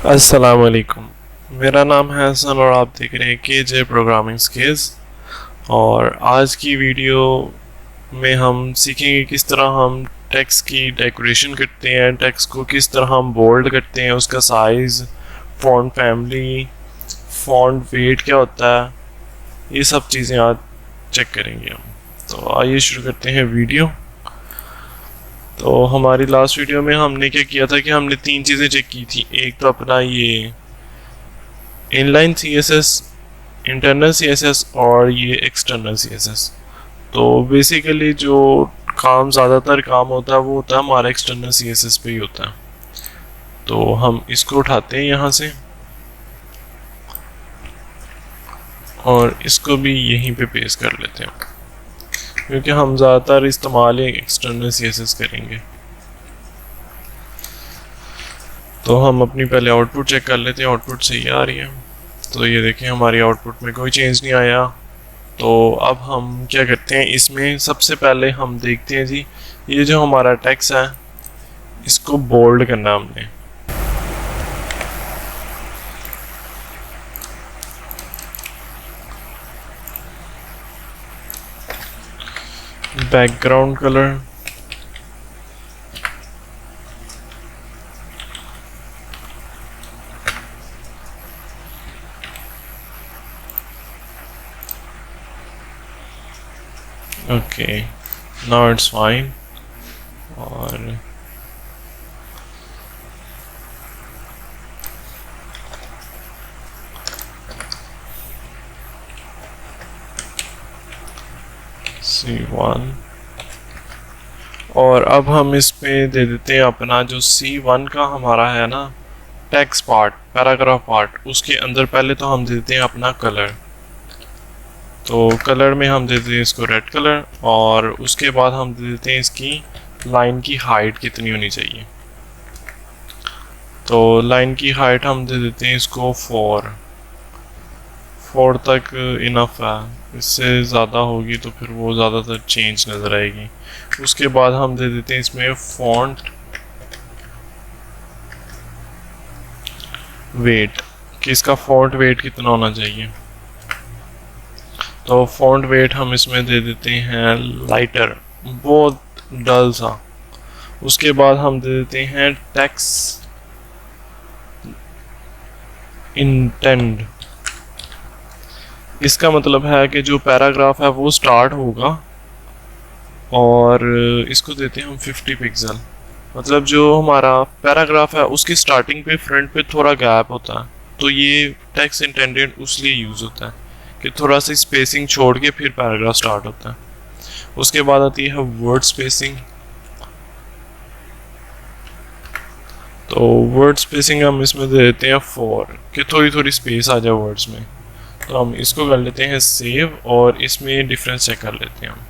अस्सलाम वालेकुम। मेरा नाम है हसन और आप देख रहे हैं के प्रोग्रामिंग स्किल्स। और आज की वीडियो में हम सीखेंगे किस तरह हम टेक्स्ट की डेकोरेशन करते हैं, टेक्स्ट को किस तरह हम बोल्ड करते हैं, उसका size, font family, font weight क्या होता है, ये सब चीज़ें आज चेक करेंगे हम। तो आइए शुरू करते हैं वीडियो। तो हमारी लास्ट वीडियो में हमने क्या किया था कि हमने तीन चीज़ें चेक की थी। एक तो अपना ये इनलाइन CSS, इंटरनल CSS और ये एक्सटर्नल CSS। तो बेसिकली जो ज़्यादातर काम होता है वो होता है हमारा एक्सटर्नल CSS पे ही होता है। तो हम इसको उठाते हैं यहाँ से और इसको भी यहीं पे पेस्ट कर लेते हैं, क्योंकि हम ज़्यादातर इस्तेमाल एक्सटर्नल CSS करेंगे। तो हम अपनी पहले आउटपुट चेक कर लेते हैं, आउटपुट सही आ रही है। तो ये देखें हमारी आउटपुट में कोई चेंज नहीं आया। तो अब हम क्या करते हैं, इसमें सबसे पहले हम देखते हैं जी, ये जो हमारा टेक्स्ट है इसको बोल्ड करना हमने। Background colour, okay, now it's fine. और C1, और अब हम इस पे दे देते हैं अपना जो C1 का हमारा है ना टेक्स्ट पार्ट, पैराग्राफ पार्ट, उसके अंदर पहले तो हम देते हैं अपना कलर। तो कलर में हम देते हैं इसको रेड कलर, और उसके बाद हम दे देते हैं इसकी लाइन की हाइट कितनी होनी चाहिए। तो लाइन की हाइट हम दे देते हैं इसको 4 तक इनफ है। इससे ज़्यादा होगी तो फिर वो ज़्यादातर चेंज नज़र आएगी। उसके बाद हम दे देते हैं इसमें फॉन्ट वेट, कि इसका फॉन्ट वेट कितना होना चाहिए। तो फॉन्ट वेट हम इसमें दे देते हैं लाइटर, बहुत डल सा। उसके बाद हम दे देते हैं टेक्स्ट इंटेंड। इसका मतलब है कि जो पैराग्राफ है वो स्टार्ट होगा, और इसको देते हैं हम 50 पिक्सल। मतलब जो हमारा पैराग्राफ है उसकी स्टार्टिंग पे फ्रंट पे थोड़ा गैप होता है, तो ये टेक्स्ट इंटेंडेड उसलिए यूज़ होता है कि थोड़ा सी स्पेसिंग छोड़ के फिर पैराग्राफ स्टार्ट होता है। उसके बाद आती है वर्ड स्पेसिंग। तो वर्ड स्पेसिंग हम इसमें दे देते हैं 4, कि थोड़ी थोड़ी स्पेस आ जाए वर्ड्स में। तो हम इसको कर लेते हैं सेव, और इसमें डिफरेंस चेक कर लेते हैं हम।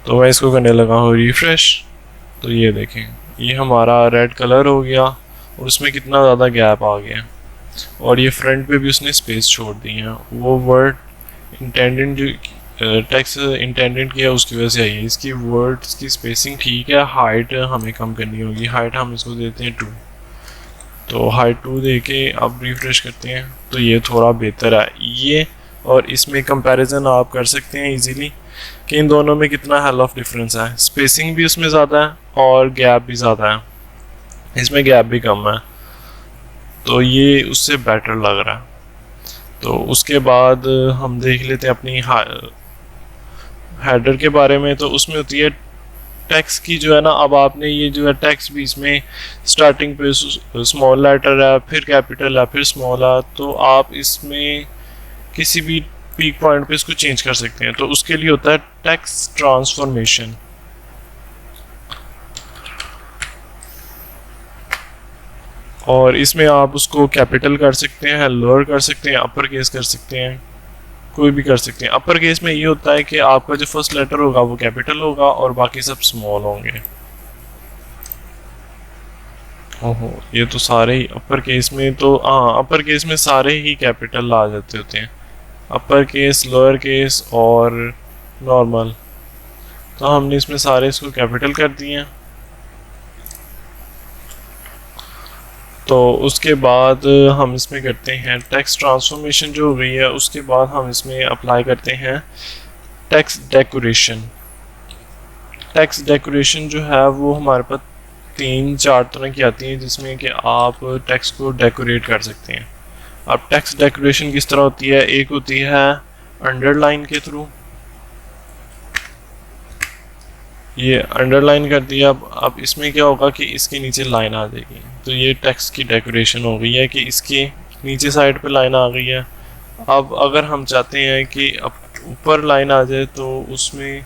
तो मैं इसको करने लगा हूँ रिफ्रेश। तो ये देखें, ये हमारा रेड कलर हो गया और उसमें कितना ज़्यादा गैप आ गया, और ये फ्रंट पे भी उसने स्पेस छोड़ दी है। वो वर्ड इंटेंडेंट जो टेक्स्ट इंटेंडेंट किया उसकी वजह से आई है। इसकी वर्ड्स की स्पेसिंग ठीक है, हाइट हमें कम करनी होगी। हाइट हम इसको देते हैं 2। तो हाइट 2 दे के अब रिफ्रेश करते हैं, तो ये थोड़ा बेहतर है। ये और इसमें कंपैरिजन आप कर सकते हैं इजीली कि इन दोनों में कितना हेल ऑफ डिफरेंस है। स्पेसिंग भी उसमें ज़्यादा है और गैप भी ज़्यादा है, इसमें गैप भी कम है। तो ये उससे बेटर लग रहा है। तो उसके बाद हम देख लेते हैं अपनी हेडर के बारे में। तो उसमें होती है टेक्स्ट की जो है ना, अब आपने ये जो है टेक्स्ट भी इसमें स्टार्टिंग पे स्मॉल लेटर है, फिर कैपिटल है, फिर स्मॉल है। तो आप इसमें किसी भी पीक पॉइंट पे इसको चेंज कर सकते हैं। तो उसके लिए होता है टेक्स्ट ट्रांसफॉर्मेशन। और इसमें आप उसको कैपिटल कर सकते हैं, लोअर कर सकते हैं, अपर केस कर सकते हैं, कोई भी कर सकते हैं। अपर केस में ये होता है कि आपका जो फर्स्ट लेटर होगा वो कैपिटल होगा और बाकी सब स्मॉल होंगे। ओहो, ये तो सारे ही अपर केस में, तो हाँ अपर केस में सारे ही कैपिटल आ जाते होते हैं, अपर केस, लोअर केस और नॉर्मल। तो हमने इसमें सारे इसको कैपिटल कर दिए हैं। तो उसके बाद हम इसमें करते हैं टेक्स्ट ट्रांसफॉर्मेशन जो हो गई है, उसके बाद हम इसमें अप्लाई करते हैं टेक्स्ट डेकोरेशन। टेक्स्ट डेकोरेशन जो है वो हमारे पास 3-4 तरह की आती हैं जिसमें कि आप टेक्स्ट को डेकोरेट कर सकते हैं। अब टेक्स्ट डेकोरेशन किस तरह होती है, एक होती है अंडरलाइन के थ्रू, ये अंडरलाइन कर दिया। अब इसमें क्या होगा कि इसके नीचे लाइन आ जाएगी, तो ये टेक्स्ट की डेकोरेशन हो गई है कि इसके नीचे साइड पे लाइन आ गई है। अब अगर हम चाहते हैं कि अब ऊपर लाइन आ जाए तो उसमें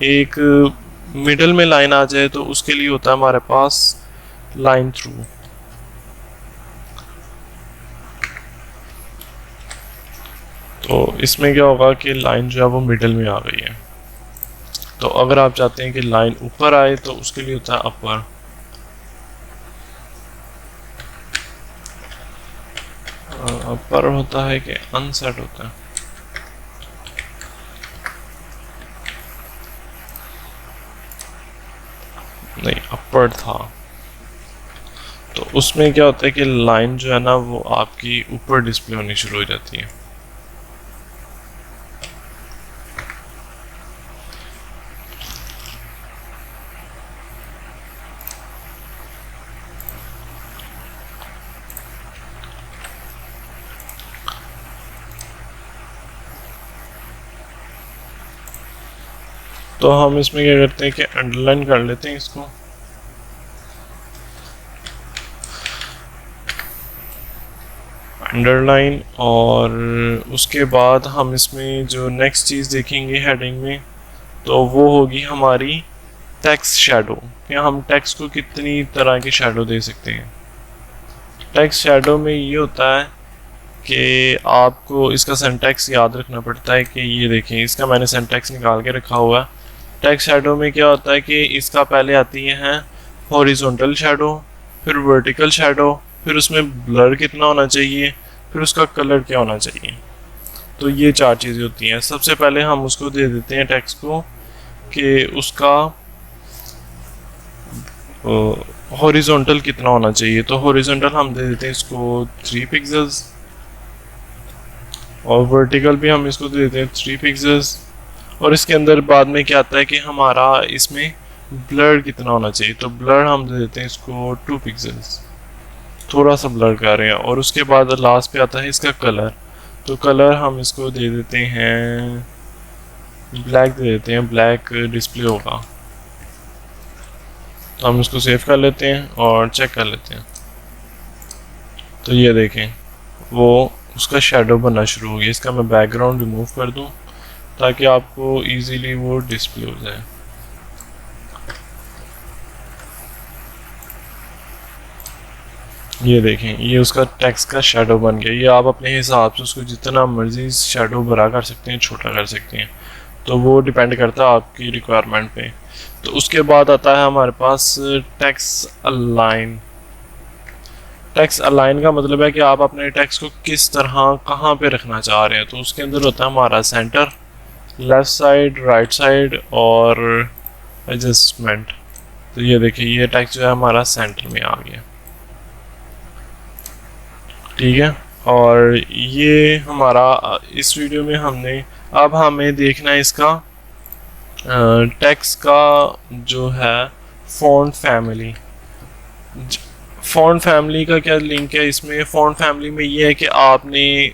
एक मिडल में लाइन आ जाए, तो उसके लिए होता है हमारे पास लाइन थ्रू। तो इसमें क्या होगा कि लाइन जो है वो मिडल में आ गई है। तो अगर आप चाहते हैं कि लाइन ऊपर आए तो उसके लिए होता है अपर। अपर होता है कि अनसेट होता है, नहीं अपर था। तो उसमें क्या होता है कि लाइन जो है ना वो आपकी ऊपर डिस्प्ले होनी शुरू हो जाती है। तो हम इसमें क्या करते हैं कि अंडरलाइन कर लेते हैं इसको। अंडरलाइन, और उसके बाद हम इसमें जो नेक्स्ट चीज़ देखेंगे हेडिंग में, तो वो होगी हमारी टेक्स्ट शैडो, कि हम टेक्स्ट को कितनी तरह की शैडो दे सकते हैं। टेक्स्ट शैडो में ये होता है कि आपको इसका सिंटैक्स याद रखना पड़ता है कि ये देखें, इसका मैंने सिंटैक्स निकाल के रखा हुआ है। टेक्स्ट शैडो में क्या होता है कि इसका पहले आती है हॉरिजॉन्टल शैडो, फिर वर्टिकल शैडो, फिर उसमें ब्लर कितना होना चाहिए, फिर उसका कलर क्या होना चाहिए। तो ये 4 चीज़ें होती हैं। सबसे पहले हम उसको दे देते हैं टेक्स्ट को कि उसका हॉरिजॉन्टल कितना होना चाहिए। तो हॉरिजॉन्टल हम दे देते हैं इसको 3 पिक्सल्स, और वर्टिकल भी हम इसको दे देते हैं 3 पिक्सल्स। और इसके अंदर बाद में क्या आता है कि हमारा इसमें ब्लर कितना होना चाहिए, तो ब्लर हम दे देते हैं इसको 2 पिक्सल्स, थोड़ा सा ब्लर कर रहे हैं। और उसके बाद लास्ट पे आता है इसका कलर, तो कलर हम इसको दे देते हैं ब्लैक, दे देते हैं ब्लैक डिस्प्ले होगा। तो हम इसको सेव कर लेते हैं और चेक कर लेते हैं। तो ये देखें वो उसका शेडो बनना शुरू हो गया। इसका मैं बैकग्राउंड रिमूव कर दूं ताकि आपको इजीली वो डिस्प्ले हो जाए। ये देखें ये उसका टेक्स्ट का शेडो बन गया। ये आप अपने हिसाब से उसको जितना मर्जी शेडो बड़ा कर सकते हैं, छोटा कर सकते हैं, तो वो डिपेंड करता है आपकी रिक्वायरमेंट पे। तो उसके बाद आता है हमारे पास टेक्स्ट अलाइन। टेक्स्ट अलाइन का मतलब है कि आप अपने टेक्स्ट को किस तरह कहाँ पे रखना चाह रहे हैं। तो उसके अंदर होता है हमारा centre, left side, right side और एडजस्टमेंट। तो ये देखिए ये टेक्स्ट जो है हमारा सेंटर में आ गया, ठीक है। और ये हमारा इस वीडियो में हमने अब हमें देखना है इसका टेक्स्ट का जो है फ़ॉन्ट फैमिली। फ़ॉन्ट फैमिली का क्या लिंक है इसमें? फ़ॉन्ट फैमिली में ये है कि आपने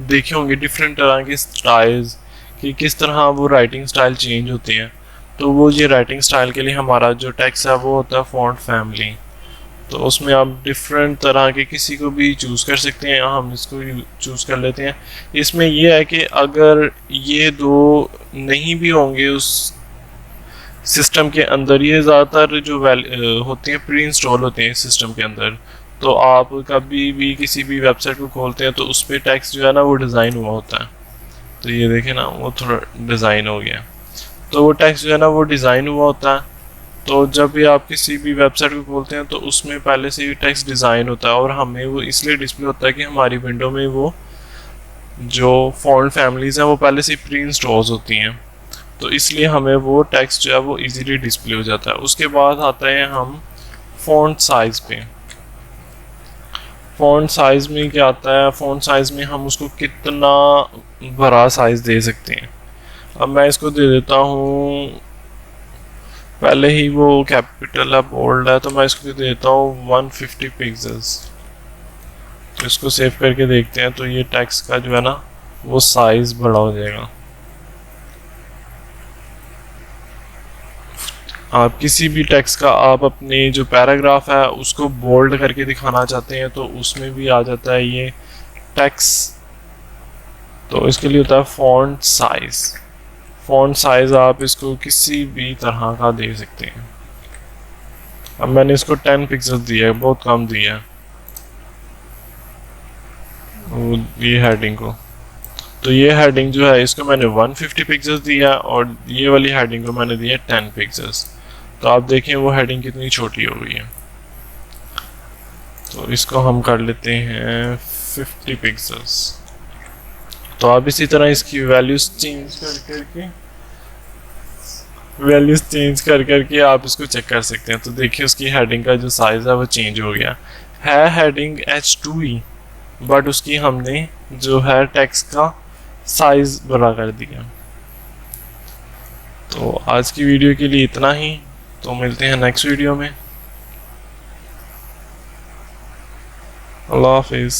देखे होंगे डिफरेंट तरह के स्टाइल्स कि किस तरह वो राइटिंग स्टाइल चेंज होते हैं। तो वो ये राइटिंग स्टाइल के लिए हमारा जो टेक्स्ट है वो होता है फ़ॉन्ट फैमिली। तो उसमें आप डिफरेंट तरह के किसी को भी चूज़ कर सकते हैं। हम इसको चूज़ कर लेते हैं। इसमें यह है कि अगर ये दो नहीं भी होंगे उस सिस्टम के अंदर, ये ज़्यादातर जो होते हैं प्री इंस्टॉल होते हैं सिस्टम के अंदर, तो आप कभी भी किसी भी वेबसाइट को खोलते हैं तो उस पर टेक्स्ट जो है ना वो डिज़ाइन हुआ होता है। तो ये देखें ना वो थोड़ा डिज़ाइन हो गया, तो वो टेक्स्ट जो है ना वो डिज़ाइन हुआ होता है। तो जब भी आप किसी भी वेबसाइट को खोलते हैं तो उसमें पहले से ही टेक्स्ट डिज़ाइन होता है, और हमें वो इसलिए डिस्प्ले होता है कि हमारी विंडो में वो जो फ़ॉन्ट फैमिलीज़ हैं वो पहले से ही प्री इंस्टॉल्स होती हैं। तो इसलिए हमें वो टेक्स्ट जो है वो इजीली डिस्प्ले हो जाता है। उसके बाद आता है हम फ़ॉन्ट साइज़ पे। फ़ॉन्ट साइज़ में क्या आता है, फ़ॉन्ट साइज़ में हम उसको कितना बड़ा साइज़ दे सकते हैं। अब मैं इसको दे देता हूँ, पहले ही वो कैपिटल है, बोल्ड है, तो मैं इसको दे देता हूँ 150 पिक्सल्स। तो इसको सेव करके देखते हैं, तो ये टेक्स्ट का जो है ना वो साइज़ बड़ा हो जाएगा। आप किसी भी टेक्स्ट का, आप अपने जो पैराग्राफ है उसको बोल्ड करके दिखाना चाहते हैं, तो उसमें भी आ जाता है ये टेक्स्ट। तो इसके लिए होता है फॉन्ट साइज। फॉन्ट साइज आप इसको किसी भी तरह का दे सकते हैं। अब मैंने इसको 10 पिक्सल दिया है, बहुत कम दिया है ये हेडिंग को। तो ये हेडिंग जो है इसको मैंने 150 पिक्सल्स दिया, और ये वाली हेडिंग को मैंने दिया 10 पिक्सल्स। तो आप देखें वो हेडिंग कितनी छोटी हो गई है। तो इसको हम कर लेते हैं 50 पिक्सल्स। तो आप इसी तरह इसकी वैल्यूज चेंज करके आप इसको चेक कर सकते हैं। तो देखिए उसकी हेडिंग का जो साइज़ है वो चेंज हो गया है। हेडिंग H2 ही, बट उसकी हमने जो है टेक्स्ट का साइज़ बड़ा कर दिया। तो आज की वीडियो के लिए इतना ही। तो मिलते हैं नेक्स्ट वीडियो में। अल्लाह हाफिज़।